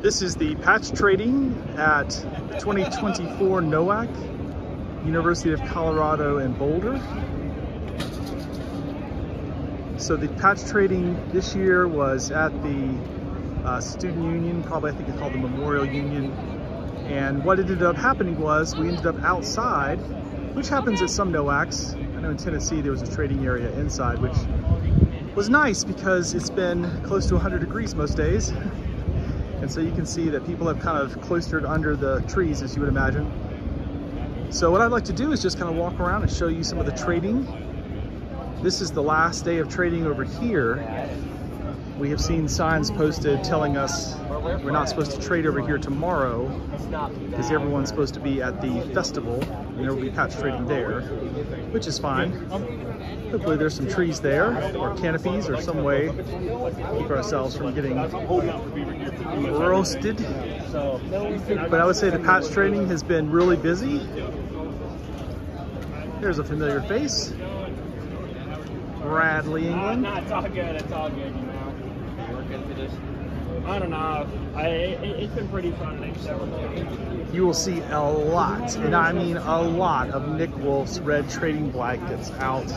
This is the patch trading at 2024 NOAC, University of Colorado in Boulder. So the patch trading this year was at the Student Union, probably I think it's called the Memorial Union. And what ended up happening was we ended up outside, which happens at some NOACs. I know in Tennessee there was a trading area inside, which was nice because it's been close to 100 degrees most days. And so you can see that people have kind of cloistered under the trees, as you would imagine. So what I'd like to do is just kind of walk around and show you some of the trading. This is the last day of trading over here. We have seen signs posted telling us we're not supposed to trade over here tomorrow because everyone's supposed to be at the festival and there will be patch trading there, which is fine. Hopefully there's some trees there or canopies or some way to keep ourselves from getting roasted. But I would say the patch trading has been really busy. There's a familiar face. Bradley England. No, it's all good, you know. Working for this. I don't know. It's been pretty fun. You will see a lot, and I mean a lot, of Nick Wolf's red trading blankets out.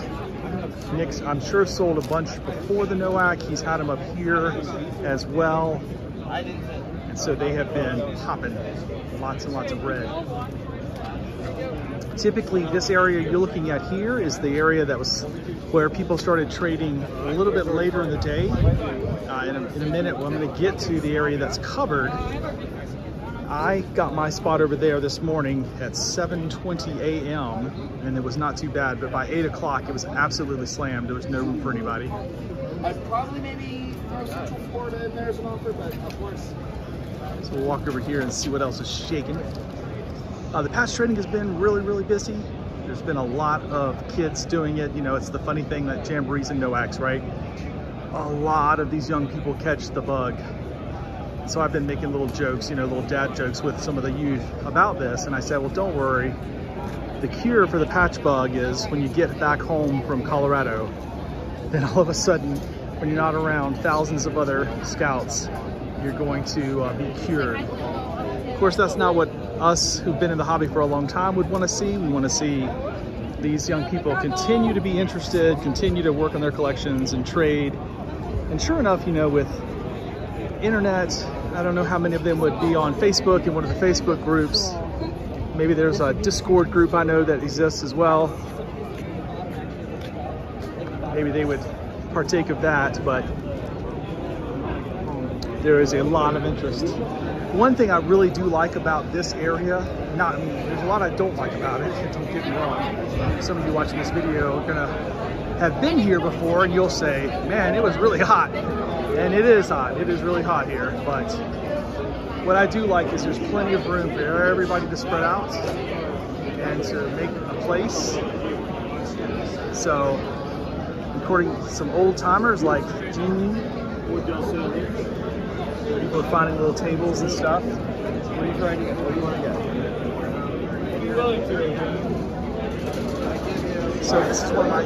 Nick's, I'm sure, sold a bunch before the NOAC. He's had them up here as well. And so they have been popping. Lots and lots of red. Typically, this area you're looking at here is the area that was where people started trading a little bit later in the day. In a minute, well, I'm going to get to the area that's covered. I got my spot over there this morning at 7:20 a.m. and it was not too bad, but by 8 o'clock it was absolutely slammed. There was no room for anybody. I'd probably maybe throw Central Florida in there as an offer, but of course. So we'll walk over here and see what else is shaking. The patch trading has been really busy. There's been a lot of kids doing it. You know, it's the funny thing that jamborees and NOACs, right? A lot of these young people catch the bug. So I've been making little jokes, you know, little dad jokes with some of the youth about this. And I said, well, don't worry. The cure for the patch bug is when you get back home from Colorado, then all of a sudden, when you're not around thousands of other scouts, you're going to be cured. Of course, that's not what us who've been in the hobby for a long time would want to see. We want to see these young people continue to be interested, continue to work on their collections and trade. And sure enough, you know, with internet, I don't know how many of them would be on Facebook in one of the Facebook groups. Maybe there's a Discord group I know that exists as well. Maybe they would partake of that, but there is a lot of interest. One thing I really do like about this area, there's a lot I don't like about it, don't get me wrong. Some of you watching this video are gonna have been here before and you'll say, man, it was really hot. And it is hot, it is really hot here. But what I do like is there's plenty of room for everybody to spread out and to make a place. So, according to some old timers like Gene, people are finding little tables and stuff. What are you trying to get? What do you want to get? So this is one of my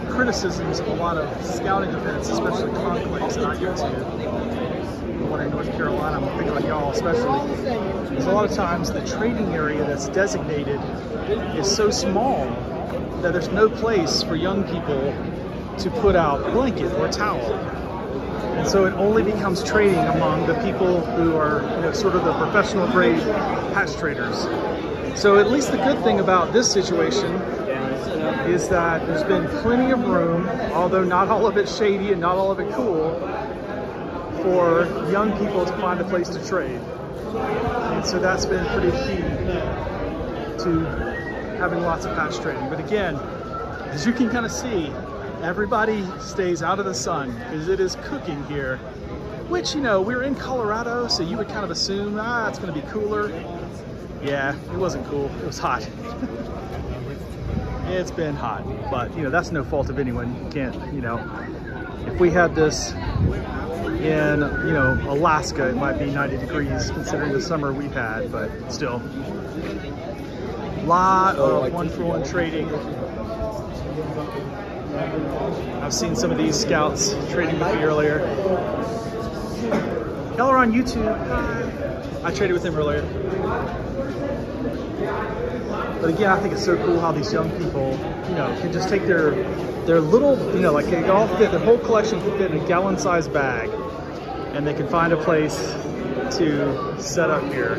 criticisms of a lot of scouting events, especially conclaves that I go to. The one in North Carolina, I'm picking on y'all especially. Because a lot of times the trading area that's designated is so small that there's no place for young people to put out a blanket or a towel. And so it only becomes trading among the people who are, you know, sort of the professional grade patch traders. So at least the good thing about this situation is that there's been plenty of room, although not all of it shady and not all of it cool, for young people to find a place to trade. And so that's been pretty key to having lots of patch trading. But again, as you can kind of see, everybody stays out of the sun because it is cooking here, which, you know, we're in Colorado, so you would kind of assume, it's going to be cooler. Yeah, it wasn't cool. It was hot. It's been hot, but, you know, that's no fault of anyone. You can't, you know, if we had this in, you know, Alaska, it might be 90 degrees considering the summer we've had, but still. A lot of one-for-one trading. I've seen some of these scouts trading with me earlier. Y'all are on YouTube. I traded with him earlier. But again, I think it's so cool how these young people, you know, can just take their little, you know, like they all fit, their whole collection can fit in a gallon-sized bag, and they can find a place to set up here.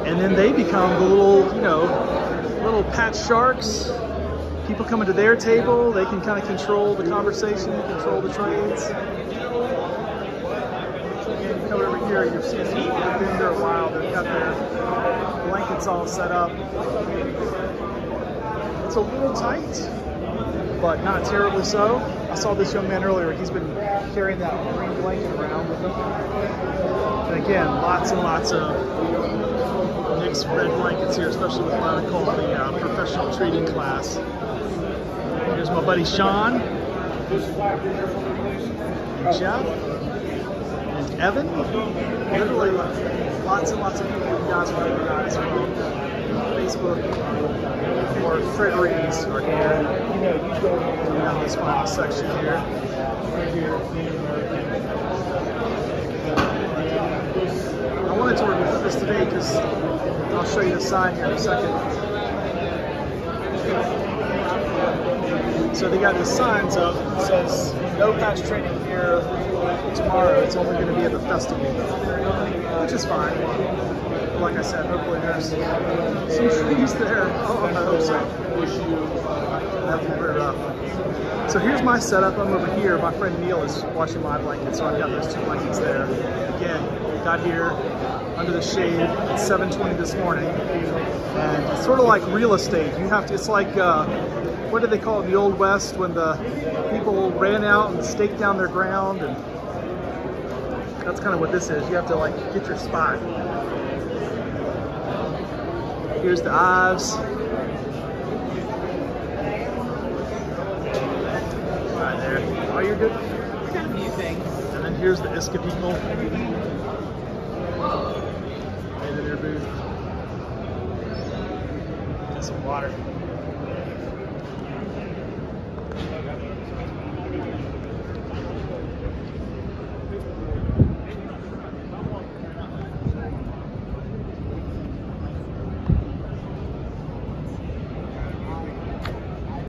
And then they become the little, you know, little patch sharks. People coming to their table, they can kind of control the conversation, control the trades. Again, you come over here, you're seeing people who've been here a while, they've got their blankets all set up. It's a little tight, but not terribly so. I saw this young man earlier, he's been carrying that green blanket around with him. And again, lots and lots of mixed red blankets here, especially with what I would call the professional trading class. Here's my buddy Sean, and Jeff, and Evan. Literally lots and lots of people you guys will recognize from Facebook or Frederick's or here. We have this final section here. I wanted to review this today because I'll show you the sign here in a second. So they got the signs up that says no patch training here tomorrow. It's only going to be at the festival, which is fine. But like I said, hopefully there's some trees there. Oh, I hope so. That'd be very rough. So here's my setup. I'm over here. My friend Neil is washing my blanket, so I've got those 2 blankets there. Again, got here under the shade at 7:20 this morning, and it's sort of like real estate. You have to. It's like. What did they call it in the Old West when the people ran out and staked down their ground? And that's kind of what this is. You have to like get your spot. Here's the Ives. Right there. Oh, you're good. Got a few things. And then here's the Iska people. Into their booth. Get some water.